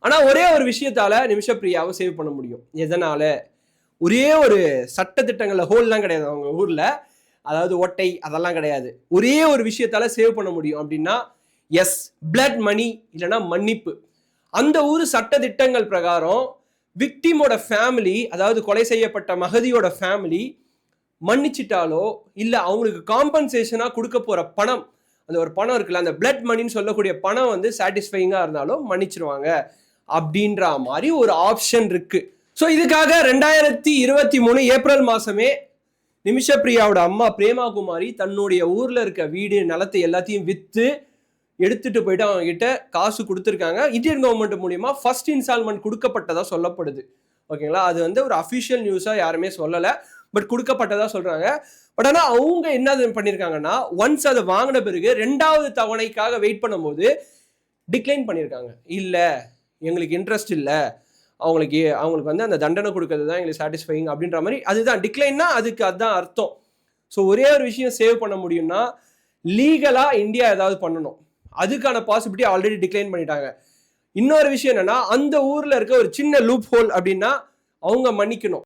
ஆனா ஒரே ஒரு விஷயத்தால நிமிஷப்பிரியாவை சேவ் பண்ண முடியும். எதனால? ஒரே ஒரு சட்ட திட்டங்கள்ல ஹோல்லாம் கிடையாது அவங்க ஊர்ல. அதாவது ஓட்டை அதெல்லாம் கிடையாது. ஒரே ஒரு விஷயத்தால சேவ் பண்ண முடியும் அப்படின்னா எஸ், பிளட் மணி, இல்லைன்னா மன்னிப்பு. அந்த ஊர் சட்ட திட்டங்கள் பிரகாரம் விக்டிமோட ஃபேமிலி, அதாவது கொலை செய்யப்பட்ட மகதியோட ஃபேமிலி மன்னிச்சிட்டாலோ இல்ல அவங்களுக்கு காம்பன்சேஷனா கொடுக்க போற பணம், அந்த ஒரு பணம் இருக்குல்ல, அந்த பிளட் மணின்னு சொல்லக்கூடிய பணம் வந்து சாட்டிஸ்ஃபைங்கா இருந்தாலும் மன்னிச்சிருவாங்க அப்படின்ற மாதிரி ஒரு ஆப்ஷன் இருக்கு. ஸோ இதுக்காக 2023 ஏப்ரல் மாசமே நிமிஷப்பிரியாவோட அம்மா பிரேமா குமாரி தன்னுடைய ஊர்ல இருக்க வீடு நிலத்தை எல்லாத்தையும் வித்து எடுத்துட்டு போயிட்டு அவங்க கிட்ட காசு கொடுத்துருக்காங்க. இந்தியன் கவர்மெண்ட் மூலியமா ஃபர்ஸ்ட் இன்ஸ்டால்மெண்ட் கொடுக்கப்பட்டதா சொல்லப்படுது. ஓகேங்களா? அது வந்து ஒரு அஃபிஷியல் நியூஸா யாருமே சொல்லல, பட் கொடுக்கப்பட்டதா சொல்றாங்க. பட் ஆனா அவங்க என்ன பண்ணிருக்காங்கன்னா, ஒன்ஸ் அதை வாங்கின பிறகு 2வது தவணைக்காக வெயிட் பண்ணும்போது டிக்ளைன் பண்ணியிருக்காங்க. இல்ல எங்களுக்கு இன்ட்ரெஸ்ட் இல்லை, அவங்களுக்கு வந்து அந்த தண்டனை கொடுக்கறது தான் எங்களுக்கு சாட்டிஸ்ஃபைங் அப்படின்ற மாதிரி. அதுதான் டிக்ளைன்னா, அதுக்கு அதுதான் அர்த்தம். ஸோ ஒரே ஒரு விஷயம் சேவ் பண்ண முடியும்னா லீகலா இந்தியா ஏதாவது பண்ணணும். அதுக்கான பாசிபிலிட்டி ஆல்ரெடி டிக்ளைன் பண்ணிட்டாங்க. இன்னொரு விஷயம் என்னன்னா, அந்த ஊர்ல இருக்க ஒரு சின்ன லூப் ஹோல் அப்படின்னா அவங்க மன்னிக்கணும்.